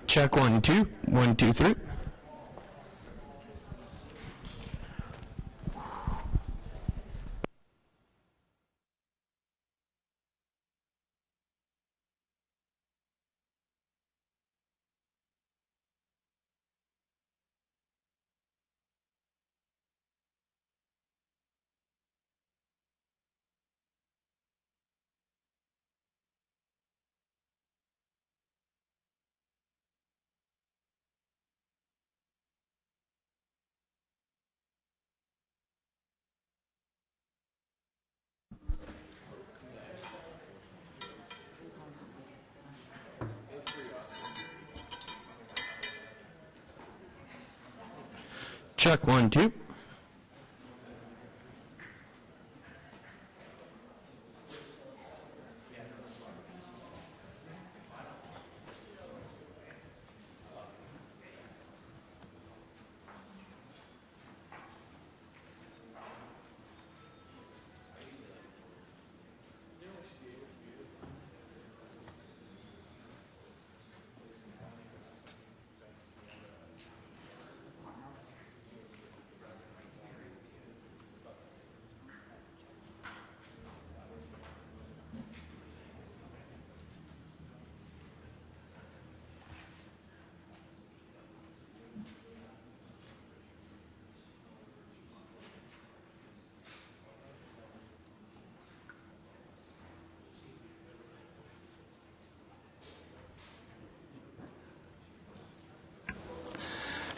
Check 1, 2, 1, 2, 3. Check 1, 2.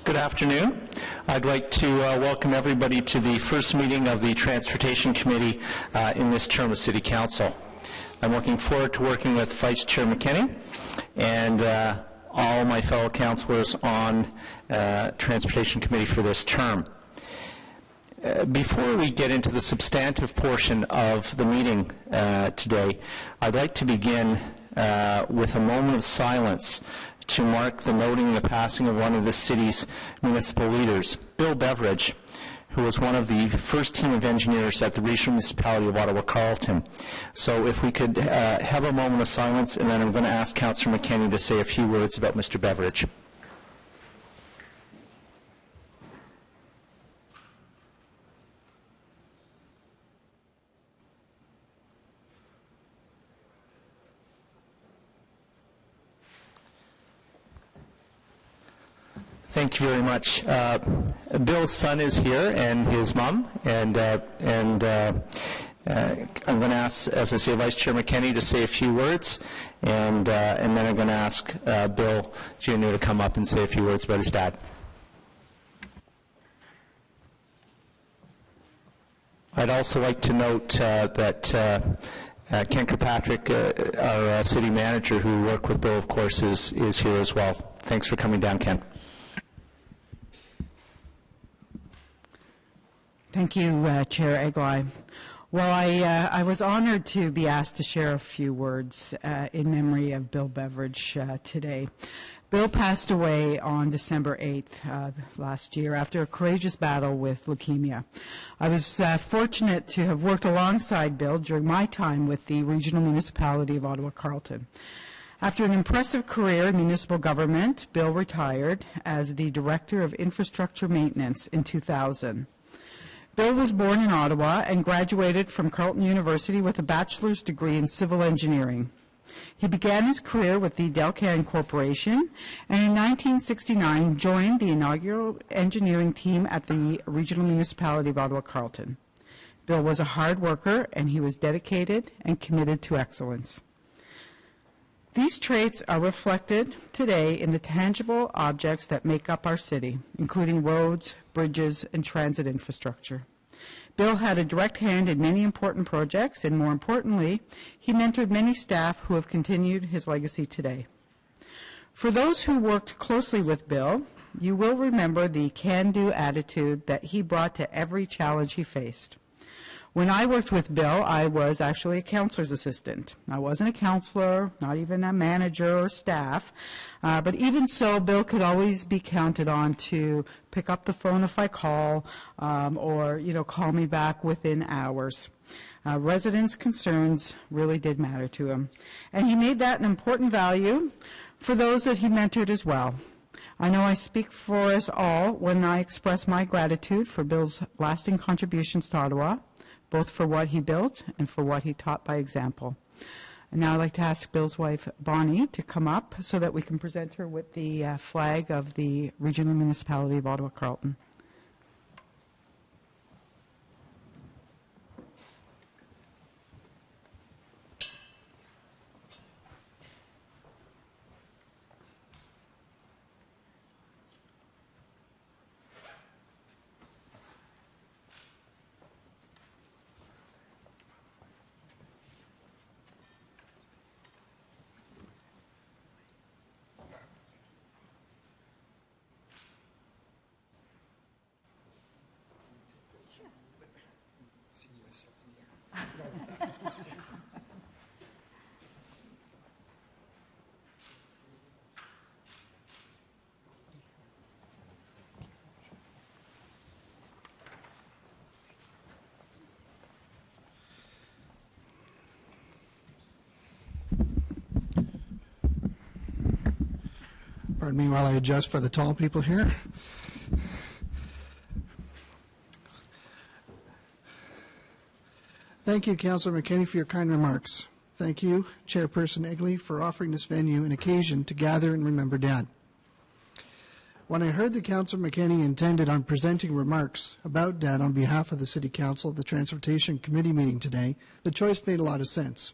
Good afternoon. I'd like to welcome everybody to the first meeting of the Transportation Committee in this term of City Council. I'm looking forward to working with Vice Chair McKinney and all my fellow councillors on Transportation Committee for this term. Before we get into the substantive portion of the meeting today, I'd like to begin with a moment of silence to mark the noting the passing of one of the city's municipal leaders, Bill Beveridge, who was one of the first team of engineers at the Regional Municipality of Ottawa-Carleton. So if we could have a moment of silence, and then I'm going to ask Councillor McKinney to say a few words about Mr. Beveridge. Thank you very much. Bill's son is here, and his mom, and I'm going to ask, as I say, Vice Chair McKinney to say a few words, and then I'm going to ask Bill Jr. to come up and say a few words about his dad. I'd also like to note that Ken Kirkpatrick, our city manager, who worked with Bill, of course, is here as well. Thanks for coming down, Ken. Thank you, Chair Eglai. Well, I was honored to be asked to share a few words in memory of Bill Beveridge today. Bill passed away on December 8th last year after a courageous battle with leukemia. I was fortunate to have worked alongside Bill during my time with the Regional Municipality of Ottawa-Carleton. After an impressive career in municipal government, Bill retired as the Director of Infrastructure Maintenance in 2000. Bill was born in Ottawa and graduated from Carleton University with a bachelor's degree in civil engineering. He began his career with the Delcan Corporation and in 1969 joined the inaugural engineering team at the Regional Municipality of Ottawa-Carleton. Bill was a hard worker and he was dedicated and committed to excellence. These traits are reflected today in the tangible objects that make up our city, including roads, bridges, and transit infrastructure. Bill had a direct hand in many important projects, and more importantly, he mentored many staff who have continued his legacy today. For those who worked closely with Bill, you will remember the can-do attitude that he brought to every challenge he faced. When I worked with Bill, I was actually a counselor's assistant. I wasn't a counselor, not even a manager or staff, but even so, Bill could always be counted on to pick up the phone if I call, or call me back within hours. Residents' concerns really did matter to him, and he made that an important value for those that he mentored as well. I know I speak for us all when I express my gratitude for Bill's lasting contributions to Ottawa, both for what he built and for what he taught by example. And now I'd like to ask Bill's wife, Bonnie, to come up so that we can present her with the flag of the Regional Municipality of Ottawa-Carleton. Pardon me while I adjust for the tall people here. Thank you, Councillor McKinney, for your kind remarks. Thank you, Chairperson Egley, for offering this venue an occasion to gather and remember Dad. When I heard that Councillor McKinney intended on presenting remarks about Dad on behalf of the City Council at the Transportation Committee meeting today, the choice made a lot of sense.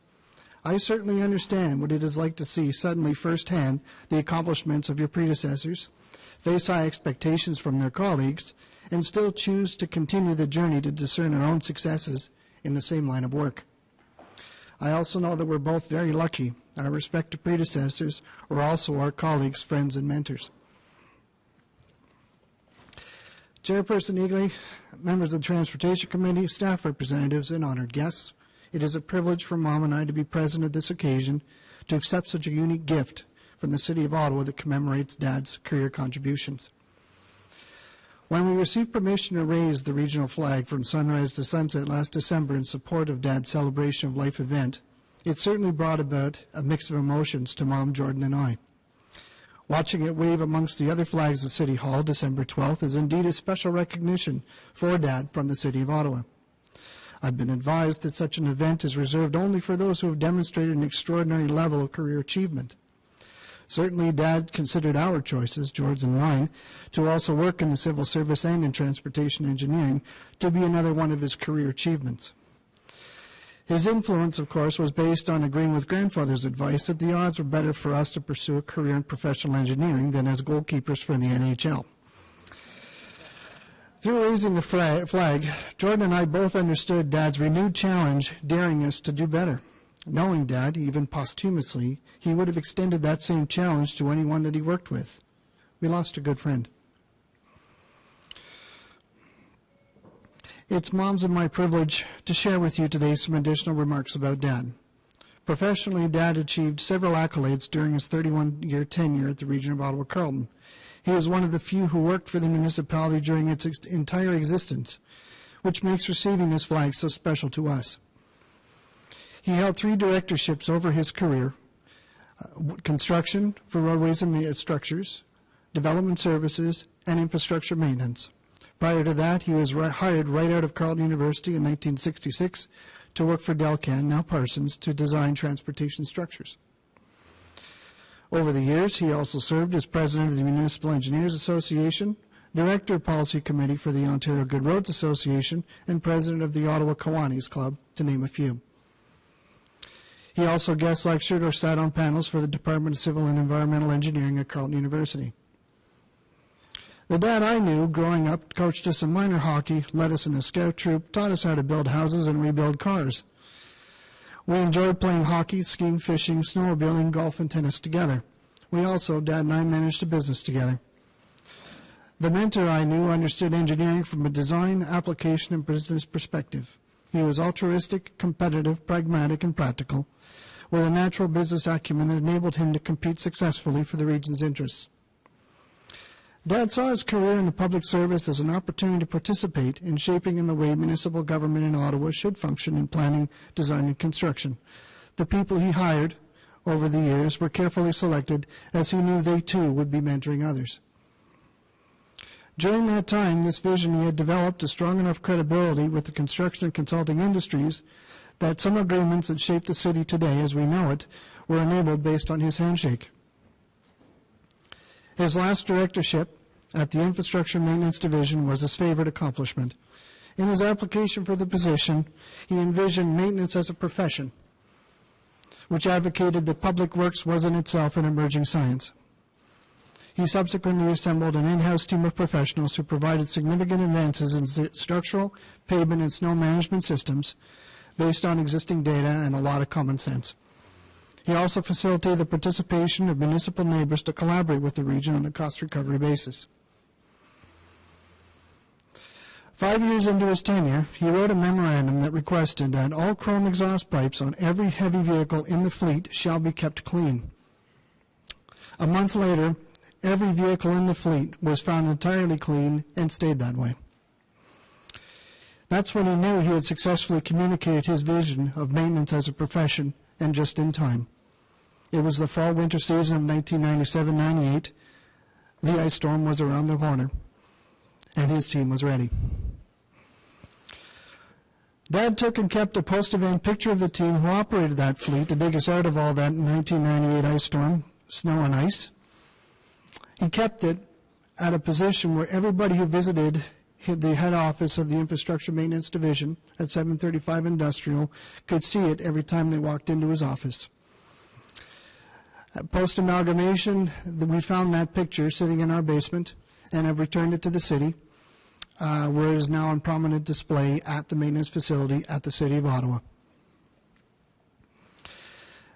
I certainly understand what it is like to see suddenly firsthand the accomplishments of your predecessors, face high expectations from their colleagues, and still choose to continue the journey to discern our own successes in the same line of work. I also know that we're both very lucky. Our respective predecessors were also our colleagues, friends, and mentors. Chairperson Egley, members of the Transportation Committee, staff representatives, and honored guests, it is a privilege for Mom and I to be present at this occasion to accept such a unique gift from the City of Ottawa that commemorates Dad's career contributions. When we received permission to raise the regional flag from sunrise to sunset last December in support of Dad's Celebration of Life event, it certainly brought about a mix of emotions to Mom, Jordan, and I. Watching it wave amongst the other flags at City Hall December 12th is indeed a special recognition for Dad from the City of Ottawa. I've been advised that such an event is reserved only for those who have demonstrated an extraordinary level of career achievement. Certainly, Dad considered our choices, George and mine, to also work in the civil service and in transportation engineering to be another one of his career achievements. His influence, of course, was based on agreeing with grandfather's advice that the odds were better for us to pursue a career in professional engineering than as goalkeepers for the NHL. Through raising the flag, Jordan and I both understood Dad's renewed challenge, daring us to do better. Knowing Dad, even posthumously, he would have extended that same challenge to anyone that he worked with. We lost a good friend. It's Mom's and my privilege to share with you today some additional remarks about Dad. Professionally, Dad achieved several accolades during his 31-year tenure at the Region of Ottawa-Carleton. He was one of the few who worked for the municipality during its entire existence, which makes receiving this flag so special to us. He held 3 directorships over his career: construction for roadways and structures, development services, and infrastructure maintenance. Prior to that, he was hired right out of Carleton University in 1966 to work for Delcan, now Parsons, to design transportation structures. Over the years, he also served as president of the Municipal Engineers Association, director of Policy Committee for the Ontario Good Roads Association, and president of the Ottawa Kiwanis Club, to name a few. He also guest lectured or sat on panels for the Department of Civil and Environmental Engineering at Carleton University. The Dad I knew growing up coached us in minor hockey, led us in a scout troop, taught us how to build houses and rebuild cars. We enjoyed playing hockey, skiing, fishing, snowmobiling, golf, and tennis together. We also, Dad and I, managed a business together. The mentor I knew understood engineering from a design, application, and business perspective. He was altruistic, competitive, pragmatic, and practical, with a natural business acumen that enabled him to compete successfully for the region's interests. Dad saw his career in the public service as an opportunity to participate in shaping in the way municipal government in Ottawa should function in planning, design, and construction. The people he hired over the years were carefully selected, as he knew they too would be mentoring others. During that time, this vision he had developed a strong enough credibility with the construction and consulting industries that some agreements that shape the city today as we know it were enabled based on his handshake. His last directorship at the Infrastructure Maintenance Division was his favorite accomplishment. In his application for the position, he envisioned maintenance as a profession, which advocated that public works was in itself an emerging science. He subsequently assembled an in-house team of professionals who provided significant advances in structural, pavement, and snow management systems based on existing data and a lot of common sense. He also facilitated the participation of municipal neighbors to collaborate with the region on a cost recovery basis. 5 years into his tenure, he wrote a memorandum that requested that all chrome exhaust pipes on every heavy vehicle in the fleet shall be kept clean. A month later, every vehicle in the fleet was found entirely clean and stayed that way. That's when he knew he had successfully communicated his vision of maintenance as a profession, and just in time. It was the fall-winter season of 1997-98. The ice storm was around the corner, and his team was ready. Dad took and kept a post-event picture of the team who operated that fleet to dig us out of all that 1998 ice storm, snow and ice. He kept it at a position where everybody who visited the head office of the Infrastructure Maintenance Division at 735 Industrial could see it every time they walked into his office. Post-amalgamation, we found that picture sitting in our basement and have returned it to the city, where it is now on prominent display at the maintenance facility at the City of Ottawa.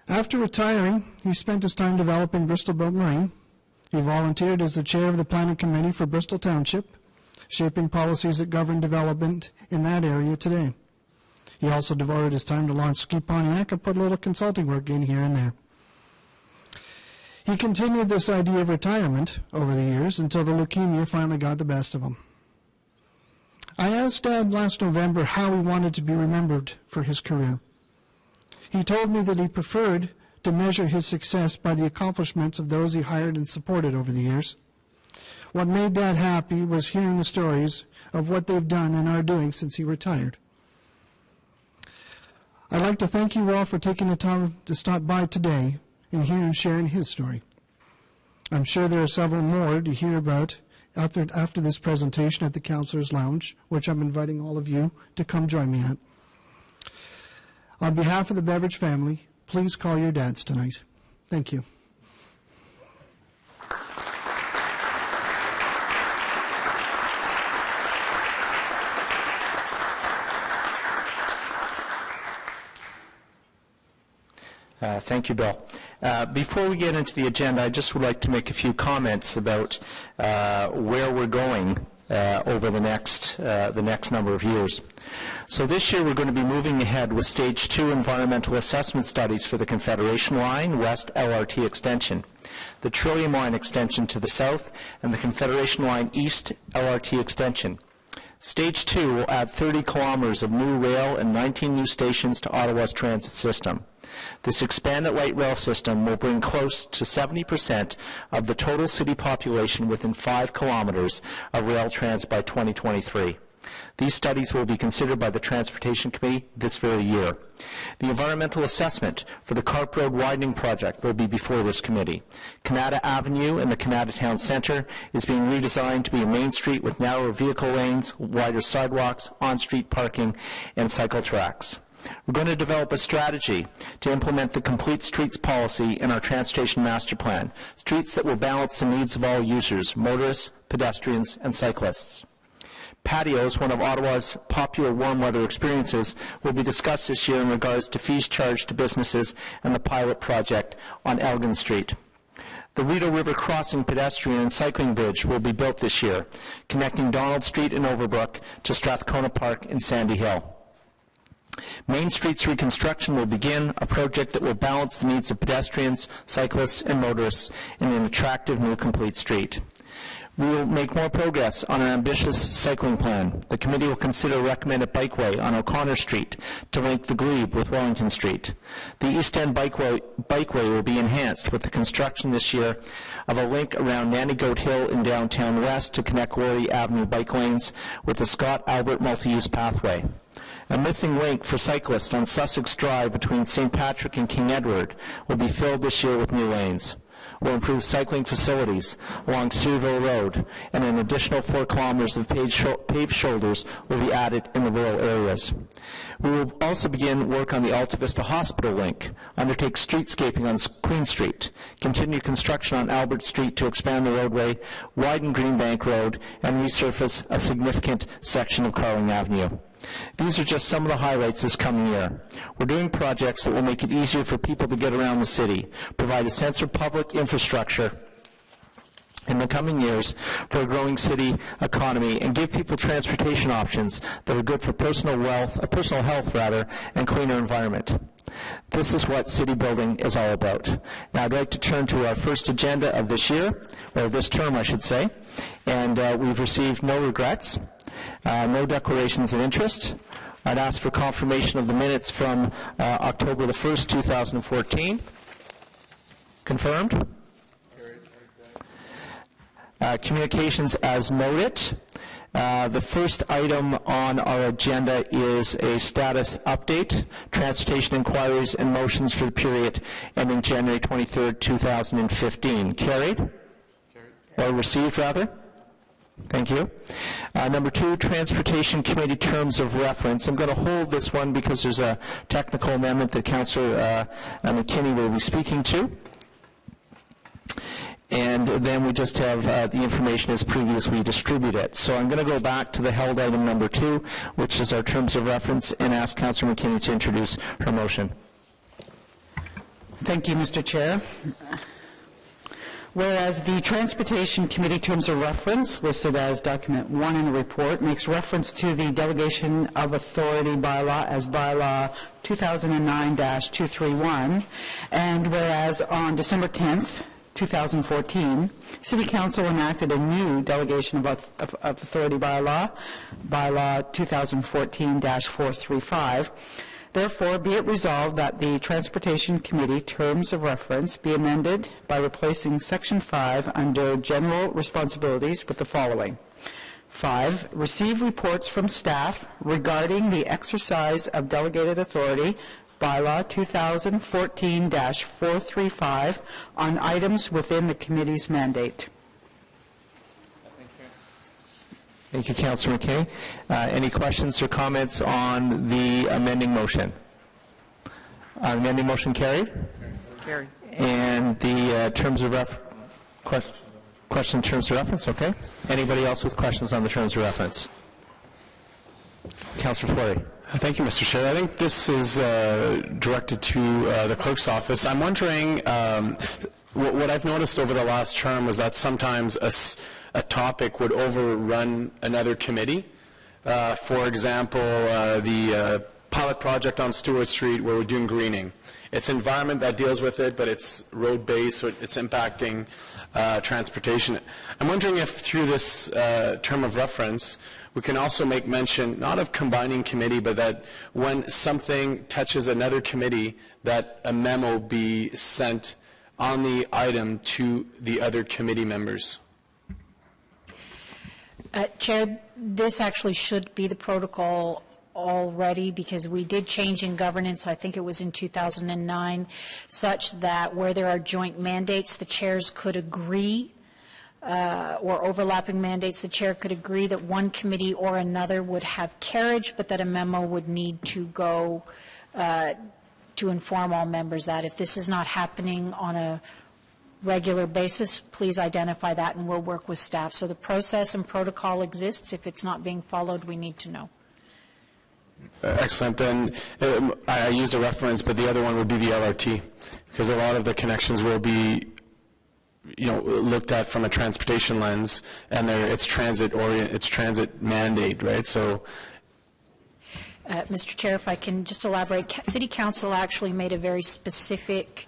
After retiring, he spent his time developing Bristol Built Marine. He volunteered as the chair of the Planning Committee for Bristol Township, shaping policies that govern development in that area today. He also devoted his time to launch Ski Pontiac and put a little consulting work in here and there. He continued this idea of retirement over the years until the leukemia finally got the best of him. I asked Dad last November how he wanted to be remembered for his career. He told me that he preferred to measure his success by the accomplishments of those he hired and supported over the years. What made Dad happy was hearing the stories of what they've done and are doing since he retired. I'd like to thank you all for taking the time to stop by today and hear and sharing his story. I'm sure there are several more to hear about after this presentation at the Councillors' Lounge, which I'm inviting all of you to come join me at. On behalf of the Beveridge family, please call your dads tonight. Thank you. Thank you, Bill. Before we get into the agenda, I just would like to make a few comments about where we're going over the next number of years. So this year we're going to be moving ahead with Stage 2 environmental assessment studies for the Confederation Line West LRT extension, the Trillium Line extension to the south, and the Confederation Line East LRT extension. Stage 2 will add 30 kilometers of new rail and 19 new stations to Ottawa's transit system. This expanded light rail system will bring close to 70% of the total city population within 5 kilometers of rail transit by 2023. These studies will be considered by the Transportation Committee this very year. The environmental assessment for the Carp Road widening project will be before this committee. Canada Avenue in the Canada Town Centre is being redesigned to be a main street with narrower vehicle lanes, wider sidewalks, on-street parking, and cycle tracks. We're going to develop a strategy to implement the Complete Streets policy in our Transportation Master Plan, streets that will balance the needs of all users, motorists, pedestrians, and cyclists. Patios, one of Ottawa's popular warm weather experiences, will be discussed this year in regards to fees charged to businesses and the pilot project on Elgin Street. The Rideau River Crossing pedestrian and cycling bridge will be built this year, connecting Donald Street in Overbrook to Strathcona Park in Sandy Hill. Main Street's reconstruction will begin, a project that will balance the needs of pedestrians, cyclists, and motorists in an attractive new complete street. We will make more progress on an ambitious cycling plan. The committee will consider a recommended bikeway on O'Connor Street to link the Glebe with Wellington Street. The East End bikeway will be enhanced with the construction this year of a link around Nanny Goat Hill in downtown West to connect Worley Avenue bike lanes with the Scott Albert multi-use pathway. A missing link for cyclists on Sussex Drive between St. Patrick and King Edward will be filled this year with new lanes. We'll improve cycling facilities along Searville Road, and an additional 4 kilometers of paved shoulders will be added in the rural areas. We will also begin work on the Alta Vista Hospital link, undertake streetscaping on Queen Street, continue construction on Albert Street to expand the roadway, widen Greenbank Road, and resurface a significant section of Carling Avenue. These are just some of the highlights this coming year. We're doing projects that will make it easier for people to get around the city, provide a sense of public infrastructure in the coming years for a growing city economy, and give people transportation options that are good for personal health, and cleaner environment. This is what city building is all about. Now I'd like to turn to our first agenda of this year, or this term I should say, and we've received no regrets. No declarations of interest. I'd ask for confirmation of the minutes from October the 1st, 2014. Confirmed? Communications as noted. The first item on our agenda is a status update, transportation inquiries and motions for the period ending January 23rd, 2015. Carried? Or received, rather? Thank you. Number 2, Transportation Committee Terms of Reference. I'm going to hold this one because there's a technical amendment that Councillor McKinney will be speaking to. And then we just have the information as previously distributed. So I'm going to go back to the held item number 2, which is our Terms of Reference, and ask Councillor McKinney to introduce her motion. Thank you, Mr. Chair. Whereas the Transportation Committee Terms of Reference, listed as document 1 in the report, makes reference to the Delegation of Authority bylaw as bylaw 2009-231, and whereas on December 10th, 2014, City Council enacted a new Delegation of Authority bylaw, bylaw 2014-435, therefore, be it resolved that the Transportation Committee Terms of Reference be amended by replacing Section 5 under General Responsibilities with the following. 5, receive reports from staff regarding the exercise of delegated authority, bylaw 2014-435, on items within the committee's mandate. Thank you, Councillor McKay. Any questions or comments on the amending motion? Amending motion carried? Carried. And the terms of question terms of reference, okay. Anybody else with questions on the terms of reference? Councillor Flory. Thank you, Mr. Chair. I think this is directed to the clerk's office. I'm wondering, what I've noticed over the last term was that sometimes a topic would overrun another committee. For example, the pilot project on Stewart Street where we're doing greening. It's environment that deals with it, but it's road-based, so it's impacting transportation. I'm wondering if through this term of reference, we can also make mention, not of combining committee, but that when something touches another committee, that a memo be sent on the item to the other committee members. Chair, this actually should be the protocol already, because we did change in governance, I think it was in 2009, such that where there are joint mandates, the chairs could agree, or overlapping mandates, the chair could agree that one committee or another would have carriage, but that a memo would need to go to inform all members that if this is not happening on a regular basis, please identify that and we'll work with staff. So the process and protocol exists. If it's not being followed, we need to know. Excellent. And I used a reference, but the other one would be the LRT, because a lot of the connections will be, looked at from a transportation lens, and it's transit mandate, right? So. Mr. Chair, if I can just elaborate, City Council actually made a very specific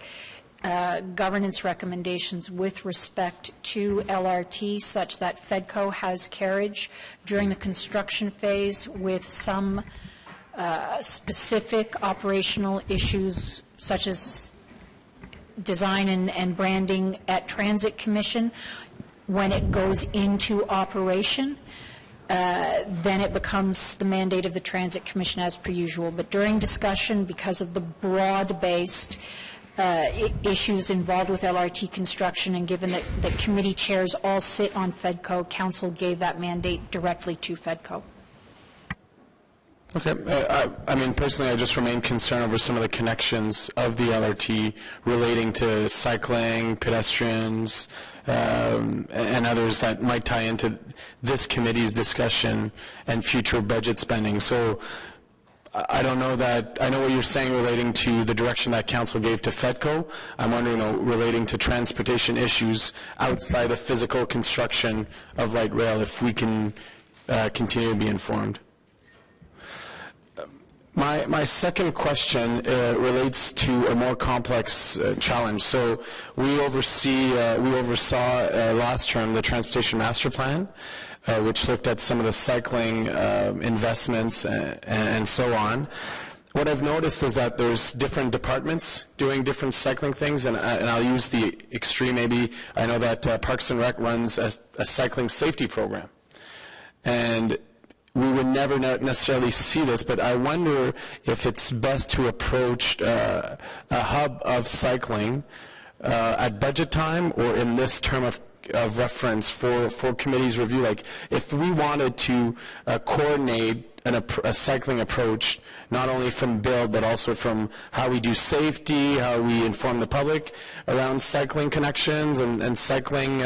governance recommendations with respect to LRT such that FEDCO has carriage during the construction phase with some specific operational issues such as design and branding at Transit Commission. When it goes into operation, then it becomes the mandate of the Transit Commission as per usual. But during discussion, because of the broad-based issues involved with LRT construction, and given that the committee chairs all sit on FEDCO, Council gave that mandate directly to FEDCO. Okay. I mean, personally, I just remain concerned over some of the connections of the LRT relating to cycling, pedestrians, and others that might tie into this committee's discussion and future budget spending. So I don't know that, I know what you're saying relating to the direction that Council gave to FEDCO. I'm wondering, though, relating to transportation issues outside of physical construction of light rail, if we can continue to be informed. My second question relates to a more complex challenge. So we oversaw last term the Transportation Master Plan, which looked at some of the cycling investments and so on. What I've noticed is that there's different departments doing different cycling things, and I'll use the extreme maybe. I know that Parks and Rec runs a cycling safety program. And we would never necessarily see this, but I wonder if it's best to approach a hub of cycling at budget time or in this term of reference for committee's review. Like, if we wanted to coordinate a cycling approach, not only from build, but also from how we do safety, how we inform the public around cycling connections and cycling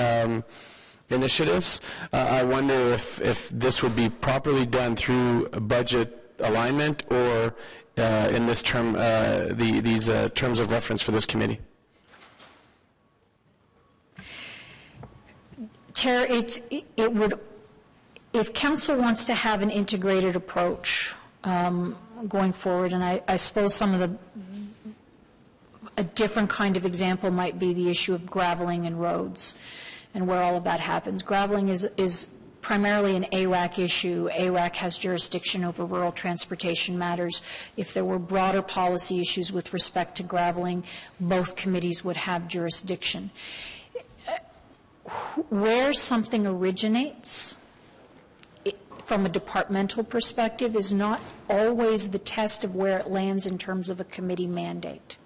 initiatives. I wonder if this would be properly done through budget alignment or in this term, these terms of reference for this committee. Chair, it would, if Council wants to have an integrated approach going forward, and I suppose some of a different kind of example might be the issue of graveling and roads, and where all of that happens. Graveling is primarily an ARAC issue. ARAC has jurisdiction over rural transportation matters. If there were broader policy issues with respect to graveling, both committees would have jurisdiction. Where something originates from a departmental perspective is not always the test of where it lands in terms of a committee mandate.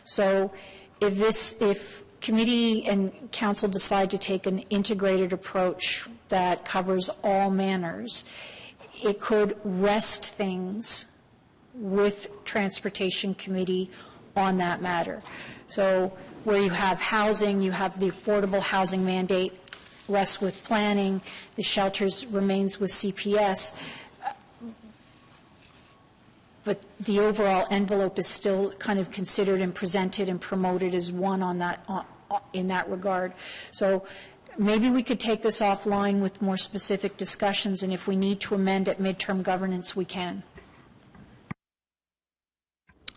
So if committee and council decide to take an integrated approach that covers all manners, it could rest things with Transportation Committee on that matter. So where you have housing, you have the affordable housing mandate, rests with planning, the shelters remains with CPS, but the overall envelope is still kind of considered and presented and promoted as one on that, in that regard. So maybe we could take this offline with more specific discussions, and if we need to amend at midterm governance, we can.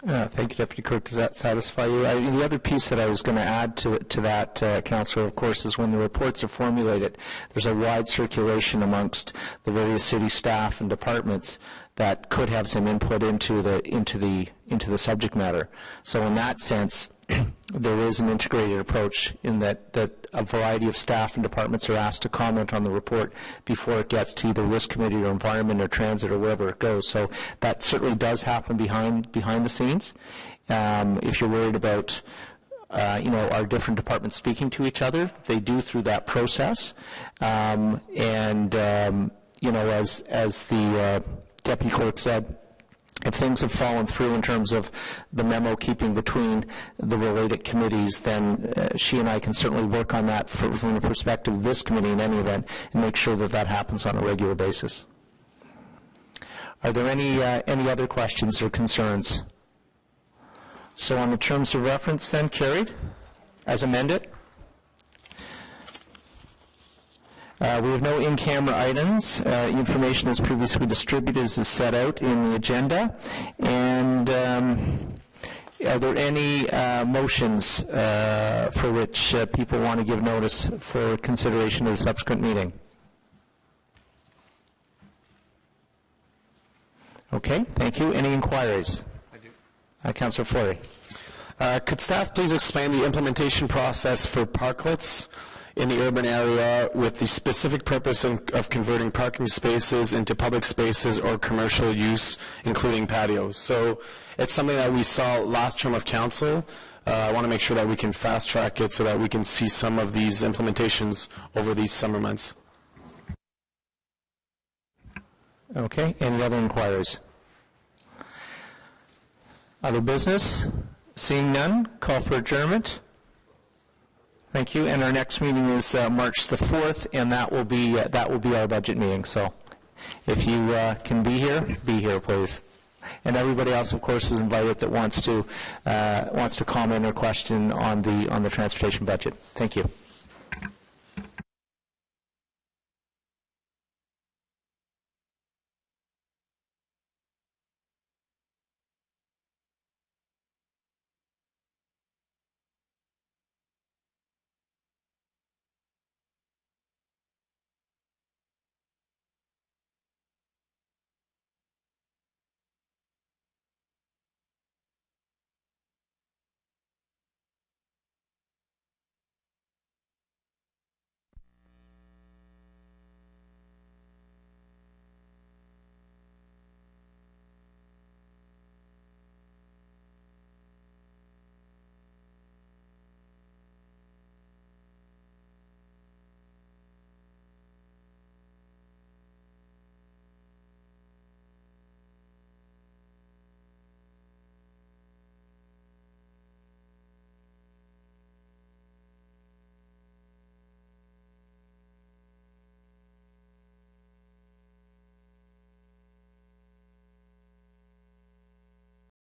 Thank you, Deputy Clerk. Does that satisfy you? The other piece that I was going to add to that, Councillor, of course, is when the reports are formulated, there's a wide circulation amongst the various city staff and departments that could have some input into the subject matter. So in that sense, there is an integrated approach in that a variety of staff and departments are asked to comment on the report before it gets to either this committee or environment or transit or wherever it goes. So that certainly does happen behind the scenes. If you're worried about our different departments speaking to each other, they do through that process. As the Deputy Clerk said, if things have fallen through in terms of the memo keeping between the related committees, then she and I can certainly work on that from the perspective of this committee in any event and make sure that that happens on a regular basis. Are there any other questions or concerns? So on the terms of reference then, carried as amended. We have no in-camera items. Information as previously distributed is set out in the agenda. And Are there any motions for which people want to give notice for consideration of the subsequent meeting? Okay, thank you. Any inquiries? I do. Councillor Fleury. Could staff please explain the implementation process for parklets in the urban area with the specific purpose of converting parking spaces into public spaces or commercial use, including patios? So it's something that we saw last term of council. I want to make sure that we can fast track it so that we can see some of these implementations over these summer months. Okay, any other inquiries? Other business? Seeing none, call for adjournment. Thank you. And our next meeting is March the 4th, and that will be our budget meeting. So if you can be here, please. And everybody else, of course, is invited that wants to comment or question on the transportation budget. Thank you.